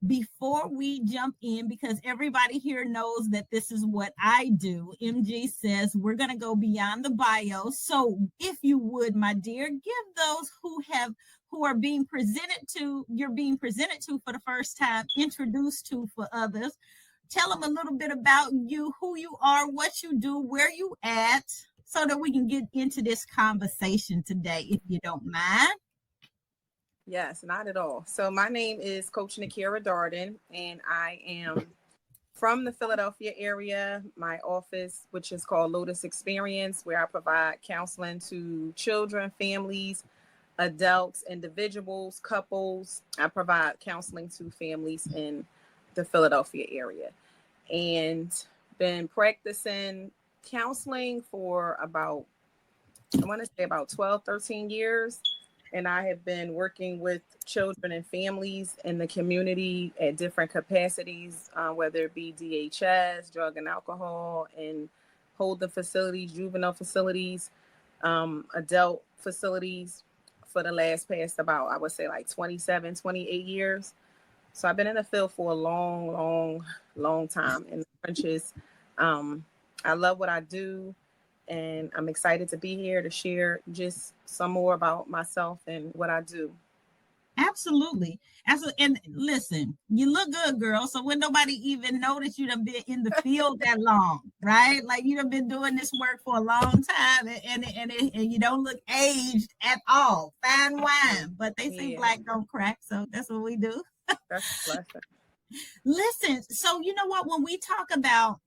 Before we jump in, because everybody here knows that this is what I do, MG says we're going to go beyond the bio. So if you would, my dear, give those who are being presented to, you're being presented to for the first time, introduced to for others. Tell them a little bit about you, who you are, what you do, where you at, so that we can get into this conversation today, if you don't mind. Yes, not at all. So my name is Coach Nakira Darden, and I am from the Philadelphia area. My office, which is called Lotus Experience, where I provide counseling to children, families, adults, individuals, couples. I provide counseling to families in the Philadelphia area, and been practicing counseling for about, I want to say about 12, 13 years. And I have been working with children and families in the community at different capacities, whether it be DHS, drug and alcohol, and holding facilities, juvenile facilities, adult facilities for the past about, I would say like 27, 28 years. So I've been in the field for a long, long, long time in the trenches. I love what I do, and I'm excited to be here to share just some more about myself and what I do. Absolutely. Absolutely. And listen, you look good, girl. So when nobody even noticed you done been in the field that long, right? Like you done been doing this work for a long time, and you don't look aged at all. Fine wine. But they say Yeah, black don't crack. So that's what we do. that's a blessing. Listen, so you know what? When we talk about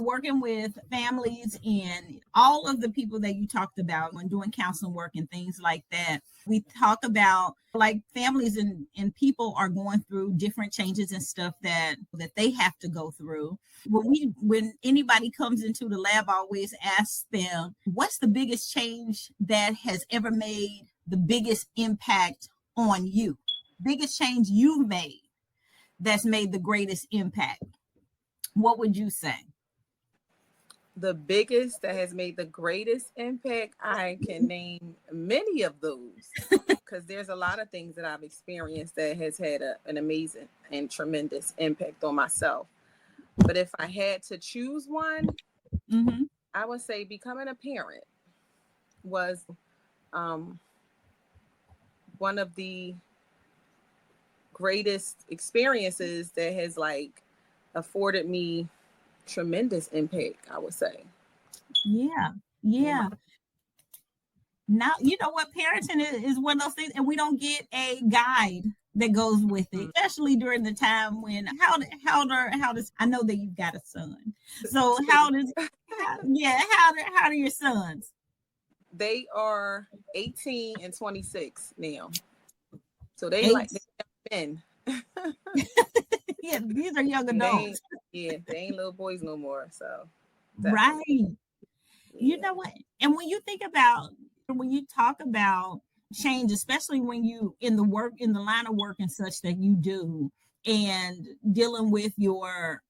working with families and all of the people that you talked about when doing counseling work and things like that, we talk about like families and people are going through different changes and stuff that they have to go through. When anybody comes into the lab, I always ask them, what's the biggest change that has ever made the biggest impact on you? Biggest change you've made that's made the greatest impact. What would you say? The biggest that has made the greatest impact, I can name many of those because there's a lot of things that I've experienced that has had an amazing and tremendous impact on myself. But if I had to choose one, Mm-hmm. I would say becoming a parent was um, one of the greatest experiences that has like afforded me tremendous impact, I would say. Yeah. Yeah. Now, you know what? Parenting is one of those things, and we don't get a guide that goes with it, especially during the time when how does I know that you've got a son. So how are your sons? They are 18 and 26 now. So they Eight. like they been. Yeah, these are young They ain't, adults. yeah, they ain't little boys no more. So definitely. Right. You Yeah. know what? And when you talk about change, especially when you in the line of work and such that you do, and dealing with your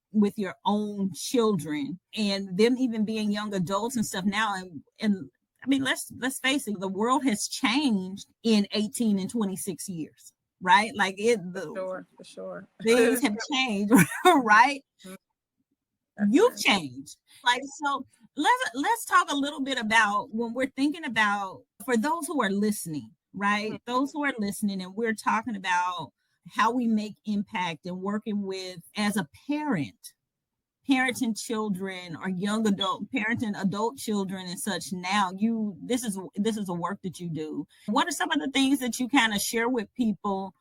own children and them even being young adults and stuff now, and I mean, let's face it, the world has changed in 18 and 26 years, right? Like For sure. things have changed, right? That's You've right. changed. Like, so let's talk a little bit about when we're thinking about, for those who are listening, right? Those who are listening, and we're talking about how we make impact and working with as a parent, parenting children or young adult, parenting adult children and such. Now this is a work that you do. What are some of the things that you kind of share with people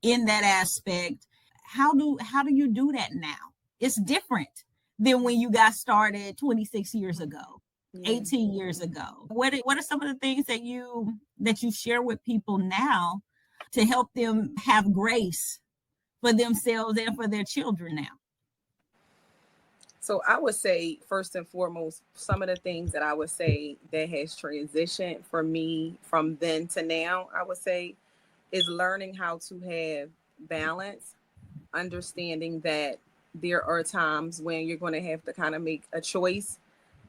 in that aspect? How do you do that now? It's different than when you got started 26 years ago, Yeah. 18 years ago. What are some of the things that you share with people now to help them have grace for themselves and for their children now? So I would say first and foremost, some of the things that I would say that has transitioned for me from then to now, I would say, is learning how to have balance, understanding that there are times when you're going to have to kind of make a choice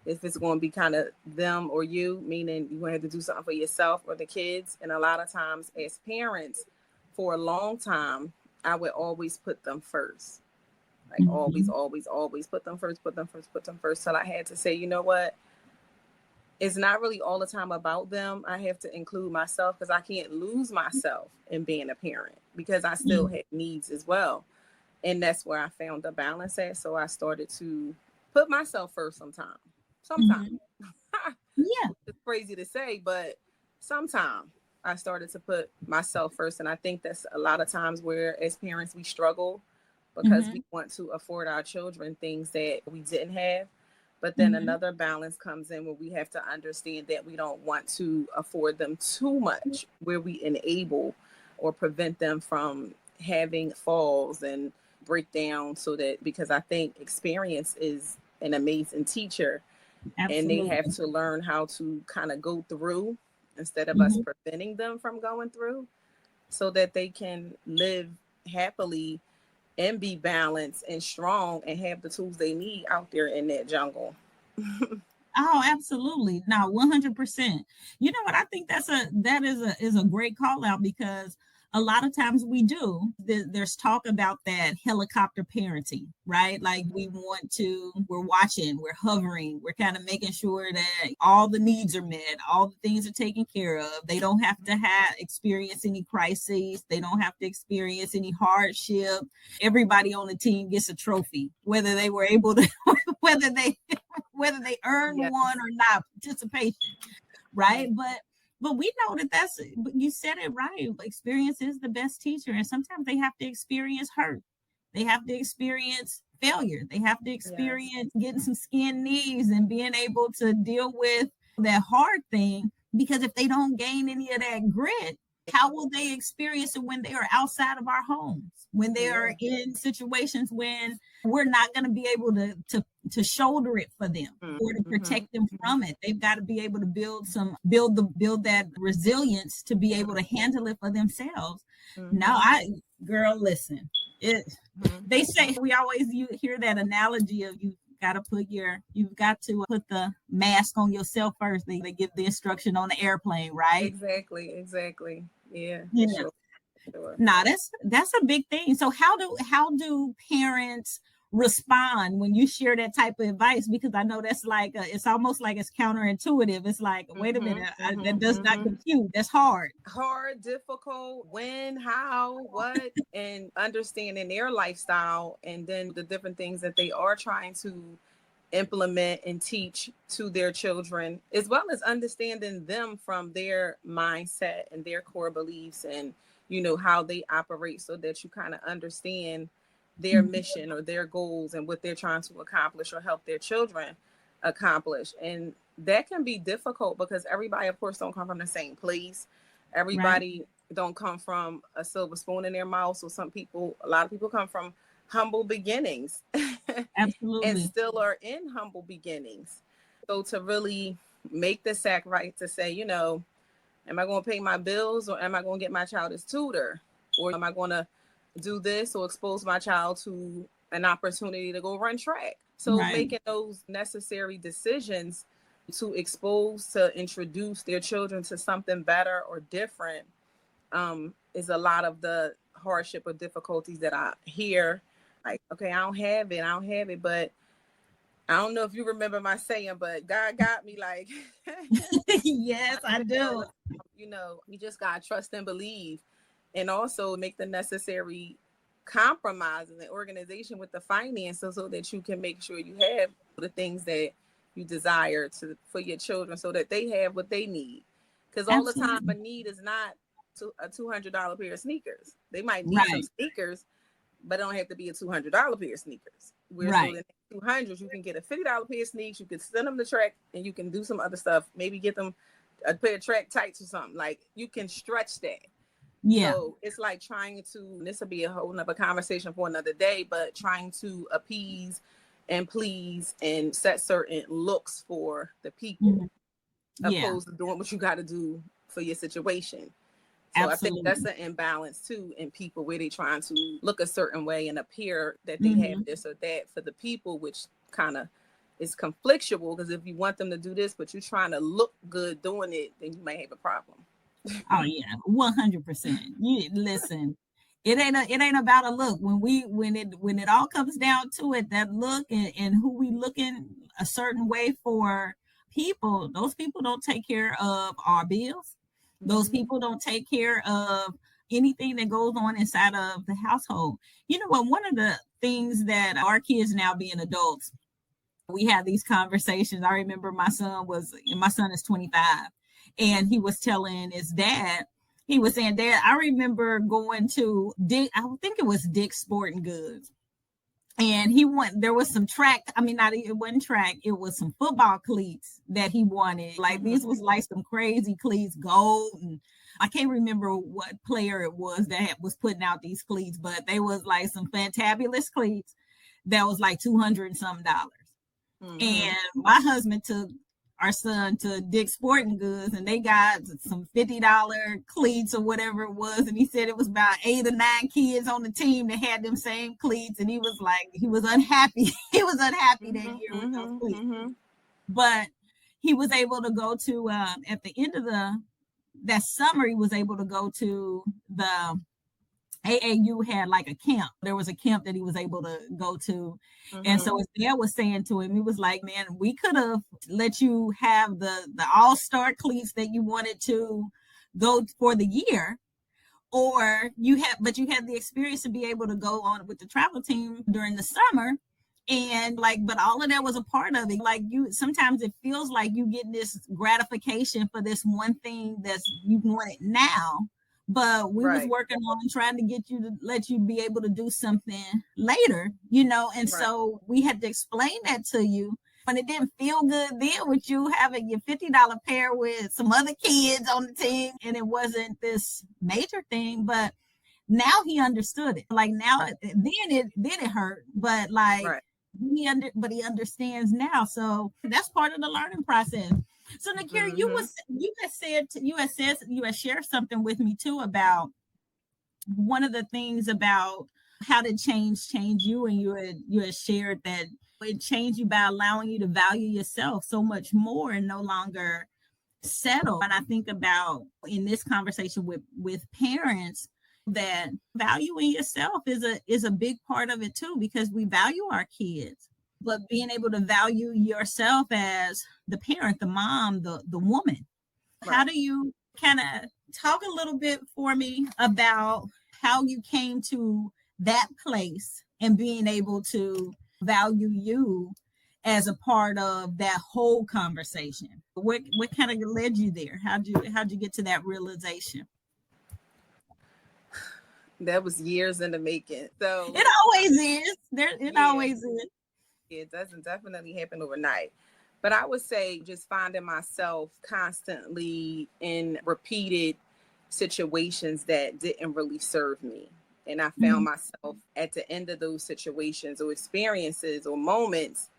if it's going to be kind of them or you, meaning you're going to have to do something for yourself or the kids. And a lot of times as parents, for a long time, I would always put them first. Like always, Mm-hmm. always, always put them first, put them first, put them first. Till I had to say, you know what? It's not really all the time about them. I have to include myself because I can't lose myself in being a parent because I still have needs as well. And that's where I found the balance at. So I started to put myself first sometimes. Sometimes. Mm-hmm. Yeah. It's crazy to say, but sometimes I started to put myself first. And I think that's a lot of times where as parents we struggle because Mm-hmm. we want to afford our children things that we didn't have. But then Mm-hmm. another balance comes in where we have to understand that we don't want to afford them too much, where we enable or prevent them from having falls and breakdowns. So that because I think experience is an amazing teacher and they have Absolutely. to learn how to kind of go through instead of us Mm-hmm. preventing them from going through so that they can live happily and be balanced and strong and have the tools they need out there in that jungle. Oh, absolutely. Now, 100%. You know what? I think that is a great call out because a lot of times we do. There's talk about that helicopter parenting, right? Like we're watching, we're hovering, we're kind of making sure that all the needs are met, all the things are taken care of. They don't have to have experience any crises. They don't have to experience any hardship. Everybody on the team gets a trophy, whether they were able to, whether they whether they earned Yes. one or not, participation, right? But we know that you said it right. Experience is the best teacher, and sometimes they have to experience hurt. They have to experience failure. They have to Yes. experience getting some skin knees and being able to deal with that hard thing. Because if they don't gain any of that grit, how will they experience it when they are outside of our homes? When they Yeah. are in situations when we're not going to be able to shoulder it for them or to Mm-hmm. protect them from it. They've got to be able to build that resilience to be able to handle it for themselves. Now, Mm-hmm. girl, listen, it, they say we always you hear that analogy of you've got to put the mask on yourself first. They give the instruction on the airplane, right? Exactly. Exactly. Yeah, for Yeah. sure. Sure. Now that's a big thing. So how do parents respond when you share that type of advice? Because I know that's like it's almost like it's counterintuitive. It's like, wait a minute, Mm-hmm. Mm-hmm. that does not Mm-hmm. compute. That's hard. Hard, difficult, when, how, what, and understanding their lifestyle and then the different things that they are trying to implement and teach to their children, as well as understanding them from their mindset and their core beliefs and, how they operate so that you kind of understand their Mhm. mission or their goals and what they're trying to accomplish or help their children accomplish. And that can be difficult because everybody, of course, don't come from the same place. Right? Everybody don't come from a silver spoon in their mouth. So a lot of people come from humble beginnings and Absolutely. still are in humble beginnings. So to really make the sacrifice to say, am I going to pay my bills or am I going to get my child as tutor? Or am I going to do this or expose my child to an opportunity to go run track? So Right. making those necessary decisions to expose, to introduce their children to something better or different is a lot of the hardship or difficulties that I hear. Like, okay, I don't have it, but I don't know if you remember my saying, but God got me like, Yes, I do. you just got to trust and believe and also make the necessary compromises and organization with the finances so that you can make sure you have the things that you desire for your children so that they have what they need. Because all the time a Absolutely. need is not a $200 pair of sneakers. They might need some Right. sneakers, but it don't have to be a $200 pair of sneakers. Where so Right. the 200s, you can get a $50 pair of sneakers, you can send them to track, and you can do some other stuff. Maybe get them a pair of track tights or something. Like you can stretch that. Yeah. So it's like trying to. This will be a whole nother conversation for another day, but trying to appease and please and set certain looks for the people, Mhm. Yeah. opposed to doing what you got to do for your situation. So I think that's Absolutely. an imbalance too in people where they trying to look a certain way and appear that they have Hmm. this or that for the people, which kind of is conflictual because if you want them to do this, but you're trying to look good doing it, then you may have a problem. Oh yeah, 100%. You listen. it ain't about a look. When it all comes down to it, that look and who we looking a certain way for people, those people don't take care of our bills. Those Mm-hmm. people don't take care of anything that goes on inside of the household. You know what? One of the things that our kids now being adults, we have these conversations. I remember my son is 25, and he was telling his dad, he was saying, Dad, I remember going to Dick, I think it was Dick's Sporting Goods. And there was some track, I mean, not, it wasn't track, it was some football cleats that he wanted. Like Mm-hmm. these was like some crazy cleats, gold, and I can't remember what player it was that was putting out these cleats, but they was like some fantabulous cleats that was like 200 and some dollars. Mm-hmm. And my husband took our son to Dick's Sporting Goods, and they got some $50 cleats or whatever it was. And he said it was about 8 or 9 kids on the team that had them same cleats. And he was like, he was unhappy. He was unhappy that year with those cleats. Mm-hmm. But he was able to go to, at the end of that summer, he was able to go to the AAU had like a camp. There was a camp that he was able to go to. Mm-hmm. And so his dad was saying to him, he was like, man, we could have let you have the all-star cleats that you wanted to go for the year, or you had the experience to be able to go on with the travel team during the summer. And like, but all of that was a part of it. Like sometimes it feels like you get this gratification for this one thing that's you want it now, but we was Right. working on trying to get you to let you be able to do something later, you know. And Right. so we had to explain that to you. And it didn't feel good then with you having your $50 pair with some other kids on the team, and it wasn't this major thing, but now he understood it. Like now, then it hurt, but like Right. he understands now. So that's part of the learning process. So Nakira, Mm-hmm. you had shared something with me too about one of the things about how did change you, and you had shared that it changed you by allowing you to value yourself so much more and no longer settle. And I think about in this conversation with parents that valuing yourself is a big part of it too, because we value our kids, but being able to value yourself as the parent, the mom, the woman. Right. How do you kind of talk a little bit for me about how you came to that place and being able to value you as a part of that whole conversation? What kind of led you there? How'd you get to that realization? That was years in the making. So It always is. It yeah, always is. it doesn't definitely happen overnight. But I would say just finding myself constantly in repeated situations that didn't really serve me. And I found Mhm. myself at the end of those situations or experiences or moments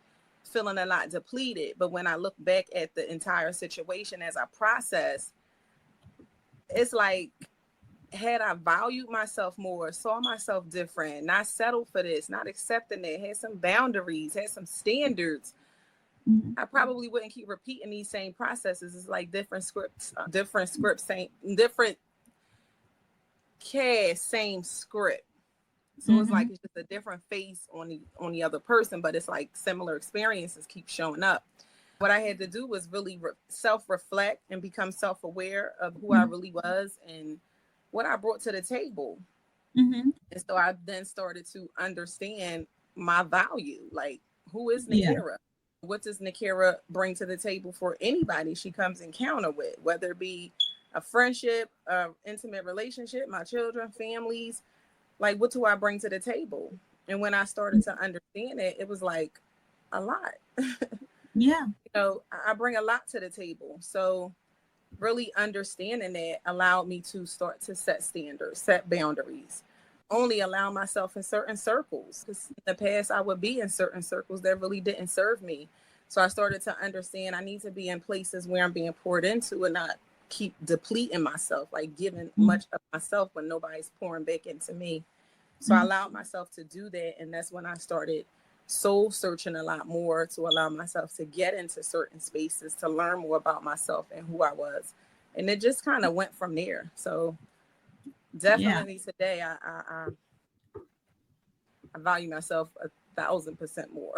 feeling a lot depleted. But when I look back at the entire situation as I process, it's like, had I valued myself more, saw myself different, not settled for this, not accepting it, had some boundaries, had some standards, Mhm. I probably wouldn't keep repeating these same processes. It's like different scripts, same different cast, same script. So it's like Mhm. it's just a different face on the other person, but it's like similar experiences keep showing up. What I had to do was really self-reflect and become self-aware of who I Mhm. really was and what I brought to the table. Mhm. And so I then started to understand my value. Like, who is Yeah. Nakira? What does Nakira bring to the table for anybody she comes encounter with, whether it be a friendship, intimate relationship, my children, families? Like, what do I bring to the table? And when I started to understand it, it was like a lot. Yeah. I bring a lot to the table. So really understanding that allowed me to start to set standards, set boundaries, only allow myself in certain circles. Because in the past, I would be in certain circles that really didn't serve me. So I started to understand I need to be in places where I'm being poured into and not keep depleting myself, like giving Mhm. much of myself when nobody's pouring back into me. So I Mhm. allowed myself to do that. And that's when I started soul searching a lot more to allow myself to get into certain spaces, to learn more about myself and who I was. And it just kind of went from there. So definitely today I value myself 1,000% more.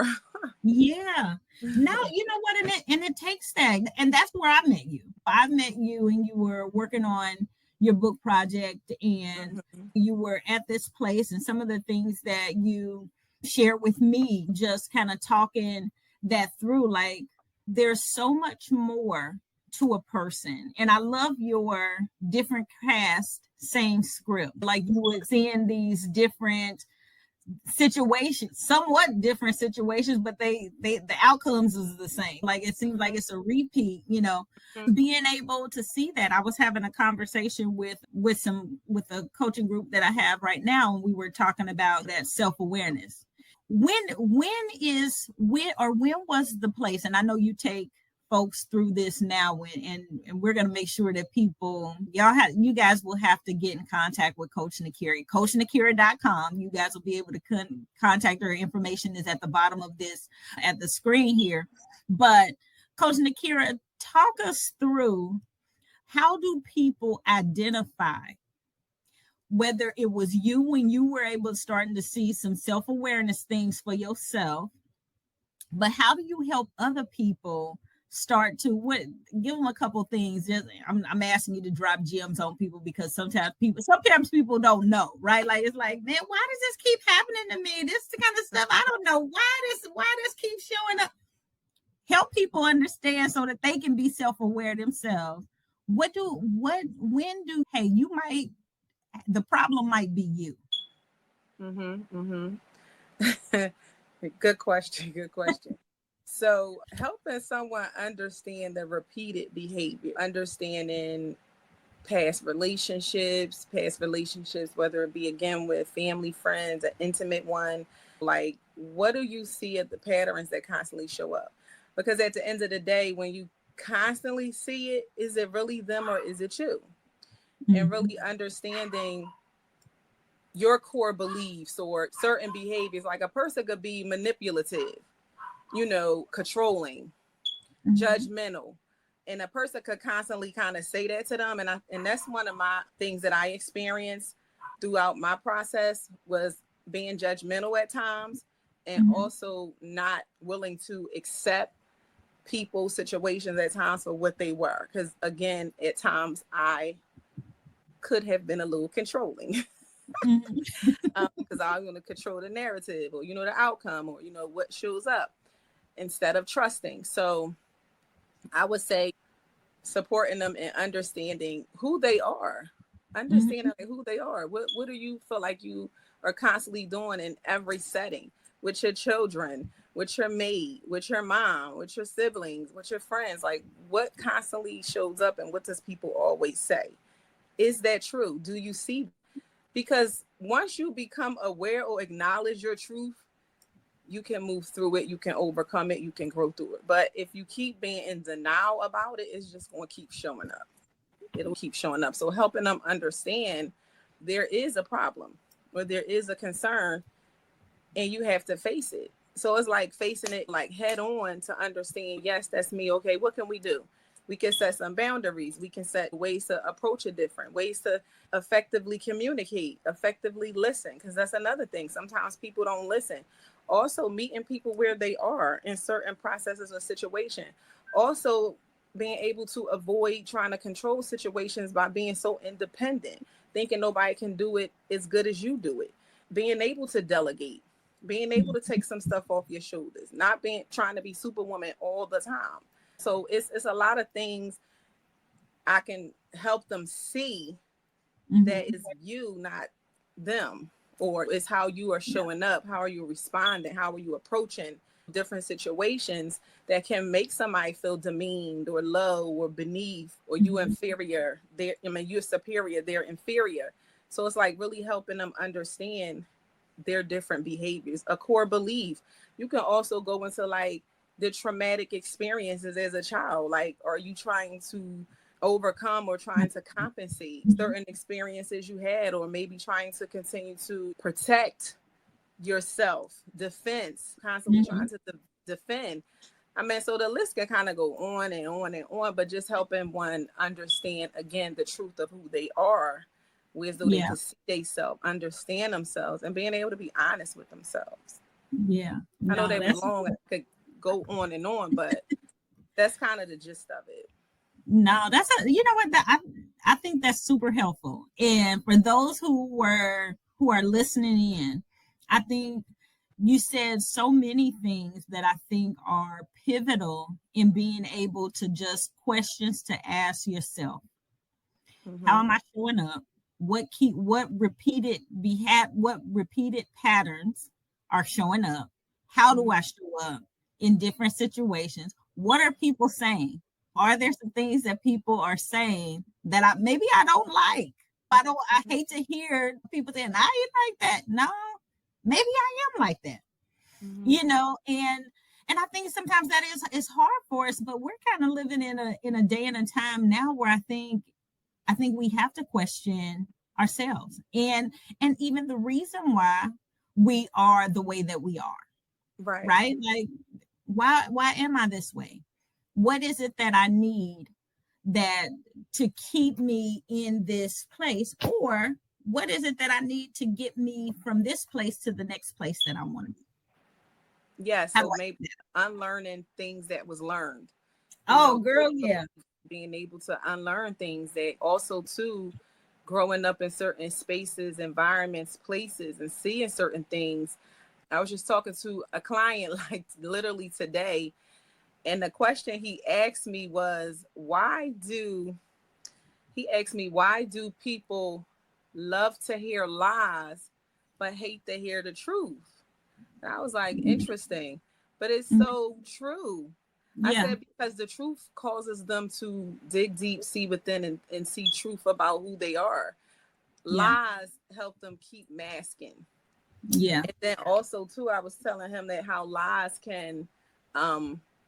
Yeah. Now, you know what? And it takes that. And that's where I met you. I met you and you were working on your book project and Mhm. you were at this place, and some of the things that you shared with me, just kind of talking that through, like there's so much more to a person. And I love your different cast, same script. Like you would see in these different situations, somewhat different situations, but the outcomes is the same. Like it seems like it's a repeat, being able to see that. I was having a conversation with a coaching group that I have right now, and we were talking about that self-awareness. When was the place, and I know you take folks through this now, and we're going to make sure that you guys will have to get in contact with Coach Nakira, coachnakira.com. You guys will be able to contact her. Information is at the bottom of this, at the screen here. But Coach Nakira, talk us through, how do people identify whether it was you when you were able to starting to see some self-awareness things for yourself, but how do you help other people start to give them a couple things? I'm asking you to drop gems on people, because sometimes people don't know, right? Like it's like, man, why does this keep happening to me? This kind of stuff, I don't know why this keeps showing up. Help people understand so that they can be self-aware themselves. Hey, the problem might be you. Good question. Good question. So helping someone understand the repeated behavior, understanding past relationships, whether it be again with family, friends, an intimate one, like what do you see at the patterns that constantly show up? Because at the end of the day, when you constantly see it, is it really them or is it you? Mm-hmm. And really understanding your core beliefs or certain behaviors. Like a person could be manipulative, controlling, mm-hmm. judgmental, and a person could constantly kind of say that to them. And that's one of my things that I experienced throughout my process, was being judgmental at times, and mm-hmm. also not willing to accept people, situations at times for what they were. Because again, at times I could have been a little controlling. Because I was going to control the narrative, or the outcome, or what shows up, instead of trusting. So I would say supporting them and understanding who they are, who they are. What do you feel like you are constantly doing in every setting, with your children, with your maid, with your mom, with your siblings, with your friends? Like, what constantly shows up, and what does people always say? Is that true? Do you see? Because once you become aware or acknowledge your truth, you can move through it, you can overcome it, you can grow through it. But if you keep being in denial about it, it's just going to keep showing up. It'll keep showing up. So helping them understand there is a problem, or there is a concern, and you have to face it. So it's like facing it like head on, to understand, yes, that's me. Okay, what can we do? We can set some boundaries. We can set ways to approach it different, ways to effectively communicate, effectively listen, because that's another thing. Sometimes people don't listen. Also, meeting people where they are in certain processes or situation. Also, being able to avoid trying to control situations by being so independent, thinking nobody can do it as good as you do it. Being able to delegate, being able to take some stuff off your shoulders, not trying to be Superwoman all the time. So it's a lot of things I can help them see, mm-hmm. that is you, not them, or it's how you are showing up, how are you responding, how are you approaching different situations that can make somebody feel demeaned or low or beneath, or you inferior. You're superior, they're inferior. So it's like really helping them understand their different behaviors, a core belief. You can also go into like the traumatic experiences as a child. Like, are you trying to overcome or trying to compensate certain experiences you had, or maybe trying to continue to protect yourself, defense, constantly trying to defend? So the list can kind of go on and on and on, but just helping one understand, again, the truth of who they are, whereas though they Yeah. could see themselves, understand themselves, and being able to be honest with themselves. Yeah. I know No, that was that's long. I could go on, but that's kind of the gist of it. no, that's a, you know what, I think that's super helpful. And for those who are listening in, I think you said so many things that I think are pivotal in being able to just questions to ask yourself. How Mm-hmm. am I showing up? What repeated patterns are showing up? How do Mm-hmm. I show up in different situations? What are people saying? Are there some things that people are saying that maybe I don't like? I hate to hear people saying, I ain't like that. No, maybe I am like that. Mm-hmm. You know, and I think sometimes that is hard for us, but we're kind of living in a day and a time now where I think we have to question ourselves and even the reason why we are the way that we are, Right. right? Like why am I this way? What is it that I need that to keep me in this place, or what is it that I need to get me from this place to the next place that I want to be? Yeah. How do So I maybe do that? unlearning things that was learned, Oh, growth girl, of yeah. being able to unlearn things that also too growing up in certain spaces, environments, places, and seeing certain things. I was just talking to a client like literally today, and the question he asked me was, why do people love to hear lies but hate to hear the truth? And I was like, interesting, but it's Mhm. so true. I Yeah, said, because the truth causes them to dig deep, see within, and see truth about who they are. yeah, Lies help them keep masking. yeah, And then also, too, I was telling him that how lies can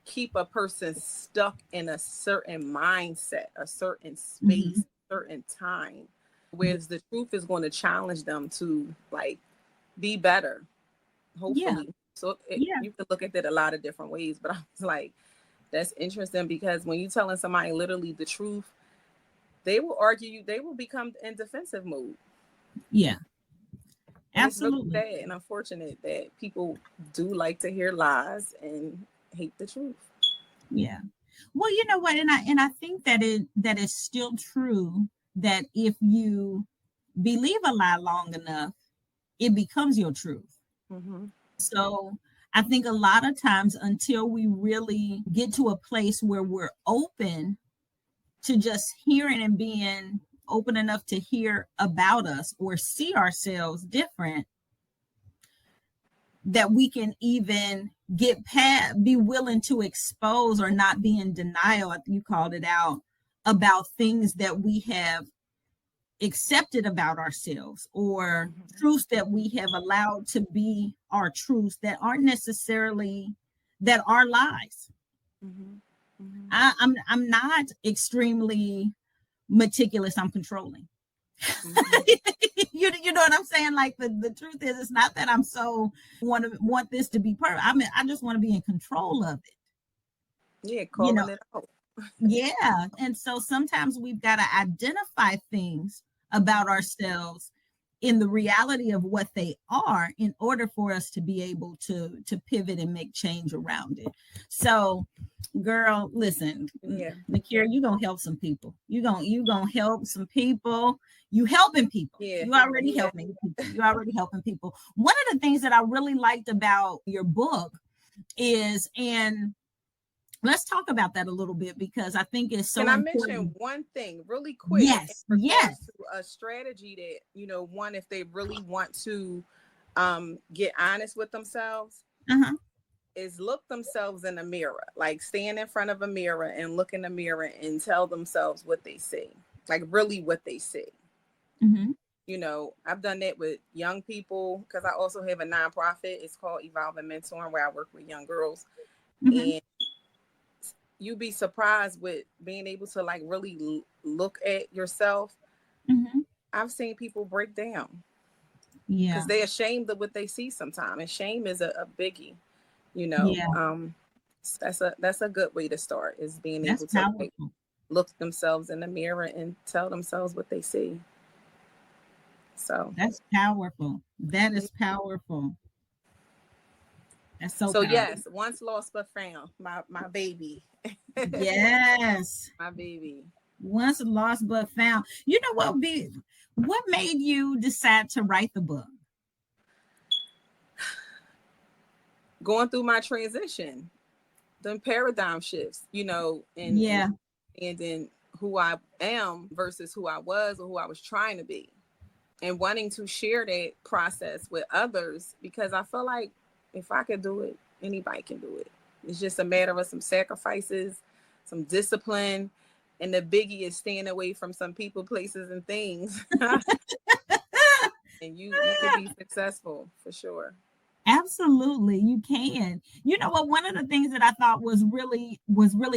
keep a person stuck in a certain mindset, a certain hmm, space, certain time, whereas the truth is going to challenge them to like be better, yeah, hopefully. So yeah, you can look at it a lot of different ways, but I was like, that's interesting because when you're telling somebody literally the truth, they will argue you, they will become in defensive mode. yeah, And it's really absolutely. sad and unfortunate that people do like to hear lies and hate the truth. Yeah. Well, you know what, and I think that is still true that if you believe a lie long enough, it becomes your truth. Mm-hmm. So I think a lot of times until we really get to a place where we're open to just hearing and being open enough to hear about us or see ourselves different, that we can even get past, be willing to expose or not be in denial, you called it out, about things that we have accepted about ourselves or Mm-hmm. truths that we have allowed to be our truths that aren't necessarily that are lies. Mm-hmm. Mm-hmm. I'm not extremely meticulous. I'm controlling. Mm-hmm. You know what I'm saying? Like the truth is, it's not that I'm so want this to be perfect. I mean, I just want to be in control of it. Yeah, You know, calling it out. yeah. And so sometimes we've got to identify things about Mm-hmm. ourselves in the reality of what they are in order for us to be able to pivot and make change around it. So, girl, listen, Yeah. Nakira, you gonna help some people. You gonna help some people. You helping people. Yeah. You already Yeah. helping people. You already helping people. One of the things that I really liked about your book is, and let's talk about that a little bit because I think it's Can so I mention important. one thing really quick in Yes, regards yes. to a strategy that, one, if they really want to get honest with themselves, Uh-huh. is look themselves in the mirror, like stand in front of a mirror and look in the mirror and tell themselves what they see, like really what they see. Mm-hmm. I've done that with young people because I also have a nonprofit. It's called Evolving Mentoring, where I work with young girls. Mm-hmm. And you'd be surprised with being able to like really look at yourself. Mm-hmm. I've seen people break down because Yeah. they're ashamed of what they see sometimes. And shame is a biggie, you know. Yeah. That's a good way to start, is being That's able to like powerful. look themselves in the mirror and tell themselves what they see. So that's powerful. That is powerful. That's so so powerful. yes, once lost but found. My baby. Yes. My baby. Once lost but found. You know what made you decide to write the book? Going through my transition, the paradigm shifts, Yeah. and then who I am versus who I was or who I was trying to be, and wanting to share that process with others, because I feel like if I could do it, anybody can do it. It's just a matter of some sacrifices, some discipline, and the biggie is staying away from some people, places, and things. And you could be successful for sure. Absolutely, you can. You know what? One of the things that I thought was really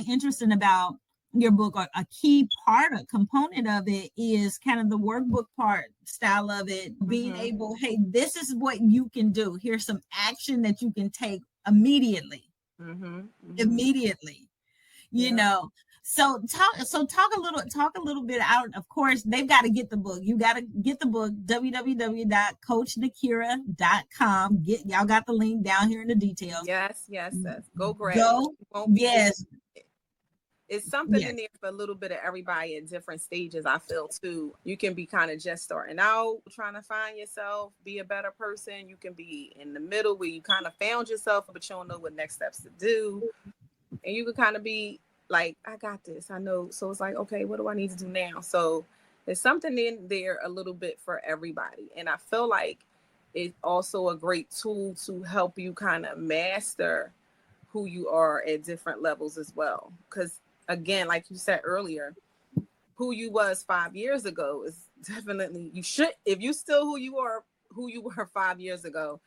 interesting about your book, or a key part, a component of it, is kind of the workbook part style of it. Being Mm-hmm. able, hey, this is what you can do. Here's some action that you can take immediately. Mm-hmm. Mm-hmm. Immediately. you Yeah. know talk a little bit out. Of course, they've got to get the book. You got to get the book, www.coachnakira.com. Y'all got the link down here in the details. Yes, yes, yes. Go grab it. Go. You won't be Yes. disappointed. It's something in Yes. there for a little bit of everybody at different stages. I feel too. You can be kind of just starting out, trying to find yourself, be a better person. You can be in the middle where you kind of found yourself, but you don't know what next steps to do. And you can kind of be like, I got this. I know. So it's like, okay, what do I need to do now? So there's something in there a little bit for everybody. And I feel like it's also a great tool to help you kind of master who you are at different levels as well. Because again, like you said earlier, who you was 5 years ago is definitely, you should, if you still who you were 5 years ago,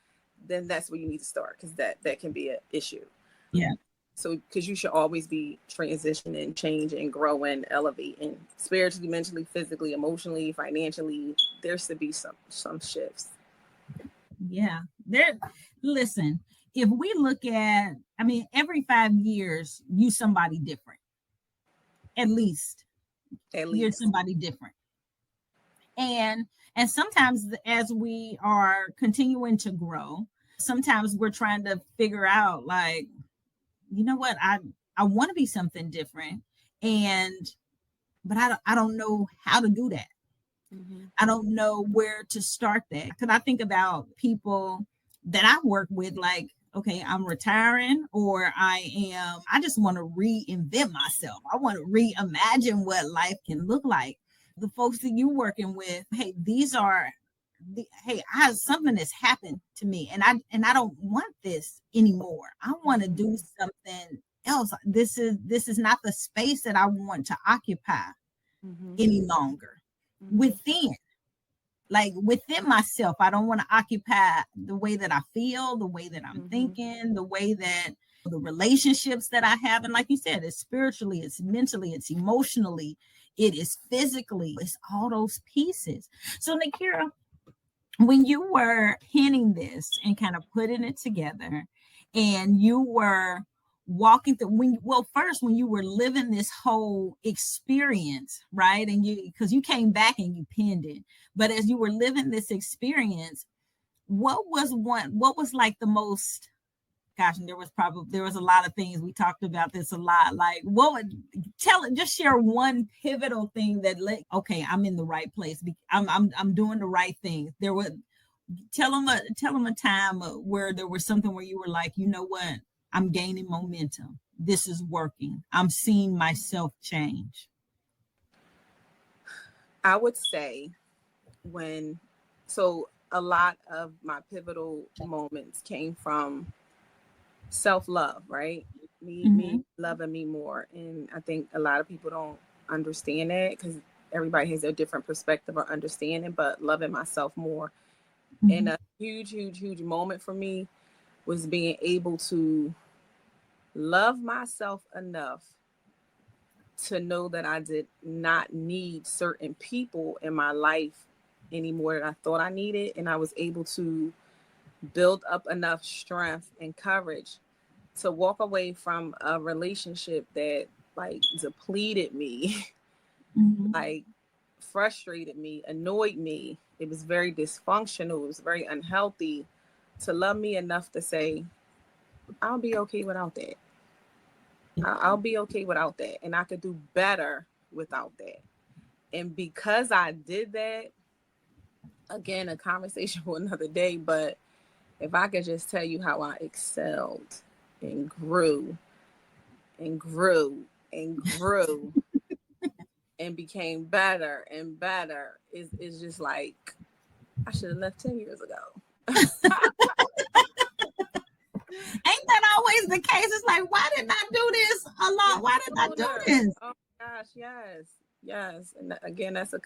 then that's where you need to start, because that can be an issue. Yeah. So because you should always be transitioning, changing, growing, elevating, spiritually, mentally, physically, emotionally, financially. There should be some shifts. Yeah. Listen, if we look at, I mean, every 5 years you somebody different. At least At you're least. somebody different. And sometimes, as we are continuing to grow, sometimes we're trying to figure out, like, you know what, I want to be something different, and but I don't know how to do that. Mm-hmm. I don't know where to start that, because I think about people that I work with, like, okay, I'm retiring, or I just want to reinvent myself. I want to reimagine what life can look like. The folks that you're working with, hey, hey, something has happened to me, and I don't want this anymore. I want to do something else. This is not the space that I want to occupy Mm-hmm. any longer. Mm-hmm. Within myself, I don't want to occupy the way that I feel, the way that I'm Mm-hmm. thinking, the way that the relationships that I have. And like you said, it's spiritually, it's mentally, it's emotionally, it is physically, it's all those pieces. So, Nakira, when you were penning this and kind of putting it together, and you were walking through, first, when you were living this whole experience, right? And because you came back and you penned it, but as you were living this experience, what was like the most, gosh, and there was a lot of things, we talked about this a lot, like, what would just share one pivotal thing that, like, okay, I'm in the right place, I'm doing the right thing. There was tell them a time where there was something where you were like, you know what, I'm gaining momentum, this is working, I'm seeing myself change. I would say when, so a lot of my pivotal moments came from self-love, right? Me Mm-hmm. loving me more. And I think a lot of people don't understand that, because everybody has a different perspective or understanding, but loving myself more. And Mm-hmm. a huge, huge, huge moment for me was being able to love myself enough to know that I did not need certain people in my life anymore that I thought I needed. And I was able to build up enough strength and courage to walk away from a relationship that like depleted me Mm-hmm. like frustrated me, annoyed me. It was very dysfunctional. It was very unhealthy, to love me enough to say, I'll be okay without that. I'll be okay without that. And I could do better without that. And because I did that, again, a conversation for another day, but if I could just tell you how I excelled and grew and grew and grew and became better and better, is just like, I should have left 10 years ago. Ain't that always the case? It's like, why didn't I do this a lot? Why didn't I do this? Oh my gosh, yes. And again, that's a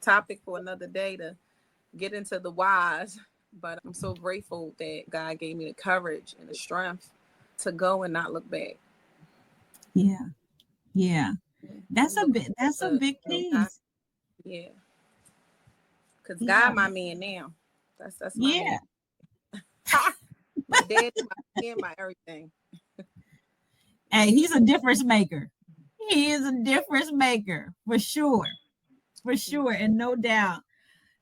topic for another day to get into the whys. But I'm so grateful that God gave me the courage and the strength to go and not look back. Yeah. That's a big piece. Yeah. Because God, my man now. That's my man. My dad, my man, my everything. Hey, he's a difference maker. He is a difference maker for sure, and no doubt.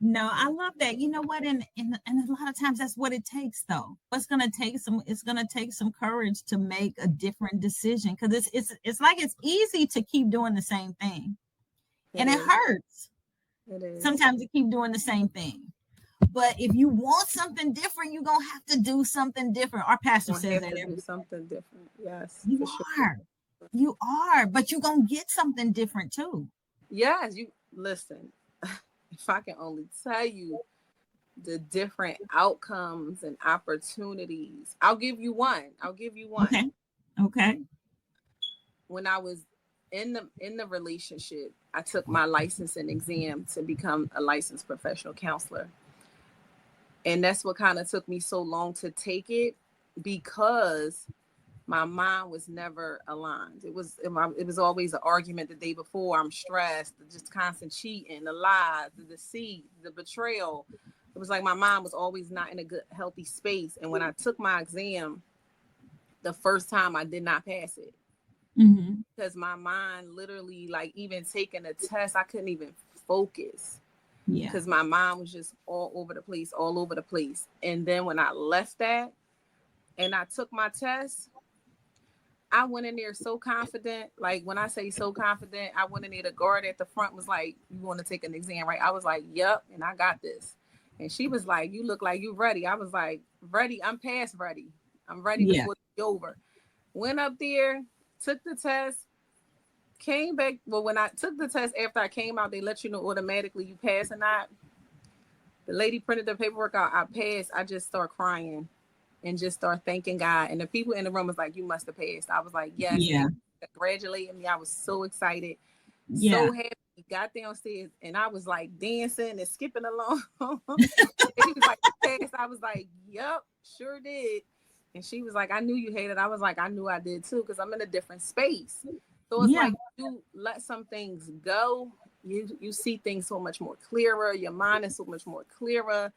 No, I love that. You know what? And a lot of times that's what it takes, though. It's gonna take some courage to make a different decision, because it's like it's easy to keep doing the same thing, and it hurts. It is sometimes to keep doing the same thing. But if you want something different, you're gonna have to do something different. Our pastor says that do something different. Yes, you are, but you're gonna get something different too. Yes, you listen. If I can only tell you the different outcomes and opportunities. I'll give you one. Okay. When I was in the relationship, I took my licensing exam to become a licensed professional counselor. And that's what kind of took me so long to take it, because my mind was never aligned. It was always an argument the day before. I'm stressed, just constant cheating, the lies, the deceit, the betrayal. It was like my mind was always not in a good, healthy space. And when I took my exam, the first time I did not pass it. Because my mind literally, like, even taking a test, I couldn't even focus. Because my mind was just all over the place. And then when I left that and I took my test, I went in there so confident. Like, when I say so confident, I went in there, the guard at the front was like, you want to take an exam, right? I was like, yep, and I got this. And she was like, you look like you ready. I was like, ready. I'm past ready. I'm ready to put it over. Went up there, took the test, came back. Well, when I took the test, after I came out, they let you know automatically you pass or not. The lady printed the paperwork out. I passed. I just start crying and just start thanking God. And the people in the room was like, you must have passed. I was like, yes. Yeah. Congratulating me. I was so excited. So happy. Got downstairs and I was like dancing and skipping along. And he was like, passed. I was like, yep, sure did. And she was like, I knew you hated it. I was like, I knew I did too, because I'm in a different space. So it's like, you let some things go. You see things so much more clearer. Your mind is so much more clearer.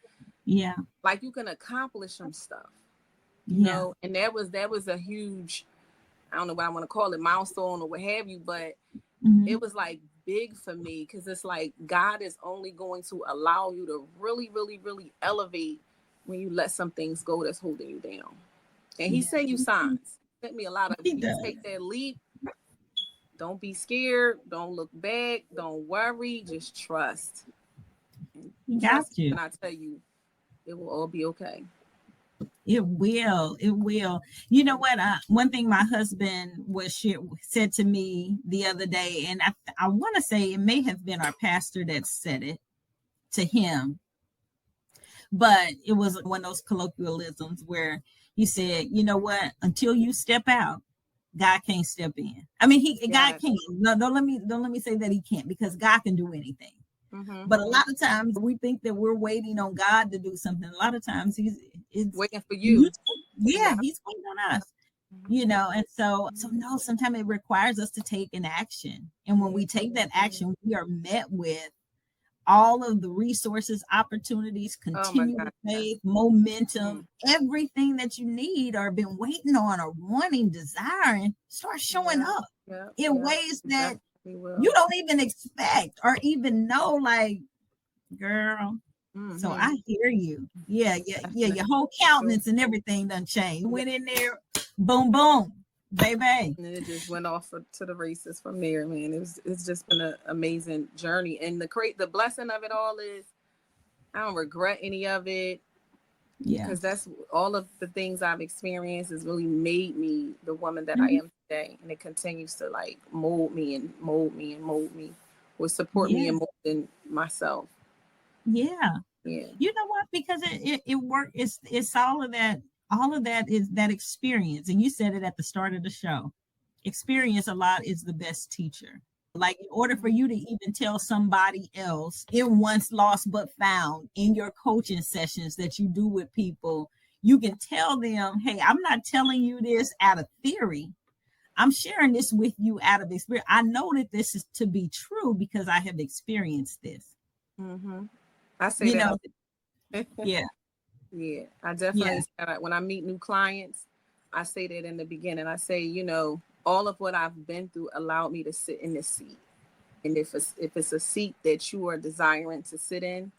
Yeah. Like, you can accomplish some stuff. You know, and that was a huge, I don't know what I want to call it, milestone or what have you, but it was like big for me, because it's like God is only going to allow you to really, really, really elevate when you let some things go that's holding you down. And he sent you signs. He sent me a lot of, you take that leap. Don't be scared. Don't look back. Don't worry. Just trust. Got you. And I tell you, it will all be okay. It will. You know what? One thing my husband said to me the other day, and I want to say it may have been our pastor that said it to him, but it was one of those colloquialisms where he said, you know what? Until you step out, God can't step in. I mean, God can't. No, don't let me say that he can't, because God can do anything. But a lot of times we think that we're waiting on God to do something. A lot of times he's waiting for you. He's waiting on us. You know, and so no, sometimes it requires us to take an action. And when we take that action, we are met with all of the resources, opportunities, continued faith, momentum, everything that you need or been waiting on or wanting, desiring, start showing up in ways that We will. You don't even expect or even know, like, girl. So I hear you. Yeah. Your whole countenance and everything done changed. Went in there, boom, boom, baby. And it just went off to the races from there, man. It's just been an amazing journey. And the blessing of it all is I don't regret any of it. Yeah. Because that's all of the things I've experienced has really made me the woman that I am today. And it continues to like mold me and mold me and mold me, or support me in molding myself. Yeah. Yeah. You know what? Because it worked. It's all of that. All of that is that experience. And you said it at the start of the show. Experience a lot is the best teacher. Like, in order for you to even tell somebody else in Once Lost But Found in your coaching sessions that you do with people, you can tell them, hey, I'm not telling you this out of theory. I'm sharing this with you out of experience. I know that this is to be true because I have experienced this. I say that. Yeah. Yeah. I definitely say that when I meet new clients, I say that in the beginning. I say, you know, all of what I've been through allowed me to sit in this seat. And if it's a seat that you are desiring to sit in,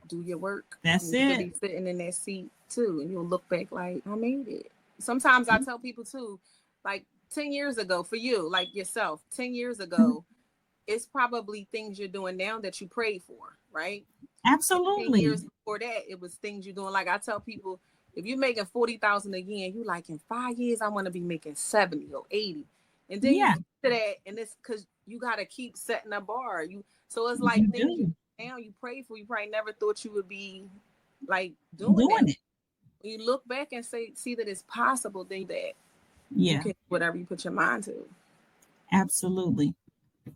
do your work. That's You'll it. be sitting in that seat too. And you'll look back like, I made it. Sometimes I tell people too, like 10 years ago for you, like yourself, 10 years ago, it's probably things you're doing now that you prayed for, right? Absolutely. 10 years before that, it was things you're doing. Like I tell people, if you're making 40,000 again, you like in 5 years, I want to be making 70 or 80. And then you get to that, and it's because you got to keep setting a bar. So it's like things you now you pray for, you probably never thought you would be like doing it. When you look back and see that it's possible, then that you can do whatever you put your mind to. Absolutely.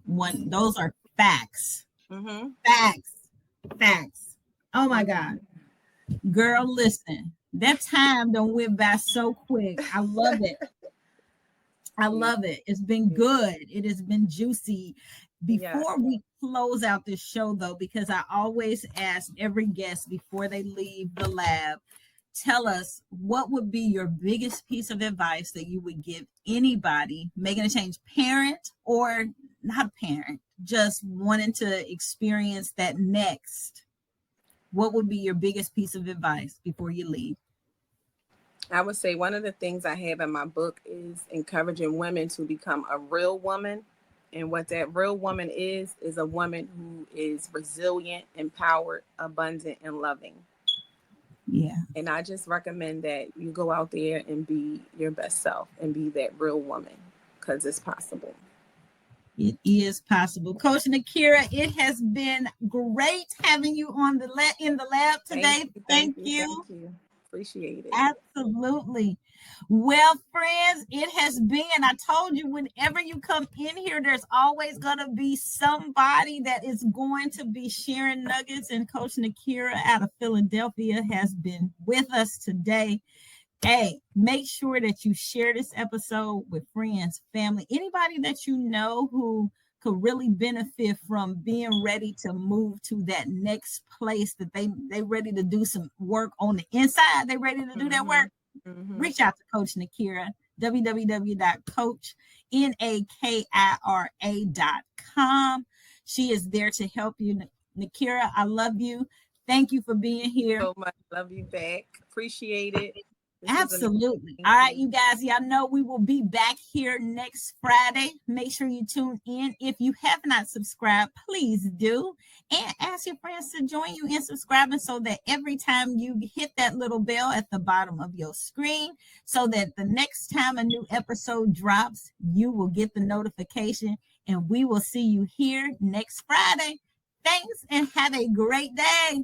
Those are facts. Facts. Oh my God. Girl, listen, that time don't went by so quick. I love it. I love it. It's been good. It has been juicy. Before we close out this show, though, because I always ask every guest before they leave the lab, tell us what would be your biggest piece of advice that you would give anybody making a change, parent or not parent, just wanting to experience that next. What would be your biggest piece of advice before you leave? I would say one of the things I have in my book is encouraging women to become a real woman. And what that real woman is a woman who is resilient, empowered, abundant, and loving. Yeah. And I just recommend that you go out there and be your best self and be that real woman, because it's possible. It is possible. Coach Nakira, it has been great having you on in the lab today. Thank you. Appreciate it. Absolutely. Well, friends, it has been, I told you, whenever you come in here, there's always going to be somebody that is going to be sharing nuggets. And Coach Nakira out of Philadelphia has been with us today. Hey, make sure that you share this episode with friends, family, anybody that you know who could really benefit from being ready to move to that next place, that they ready to do some work on the inside. They ready to do that work. Reach out to Coach Nakira, www.coachnakira.com. She is there to help you. Nakira, I love you. Thank you for being here. So much. Love you back. Appreciate it. Absolutely. All right, you guys, y'all know we will be back here next Friday. Make sure you tune in. If you have not subscribed, please do. And ask your friends to join you in subscribing so that every time you hit that little bell at the bottom of your screen, so that the next time a new episode drops, you will get the notification, and we will see you here next Friday. Thanks and have a great day.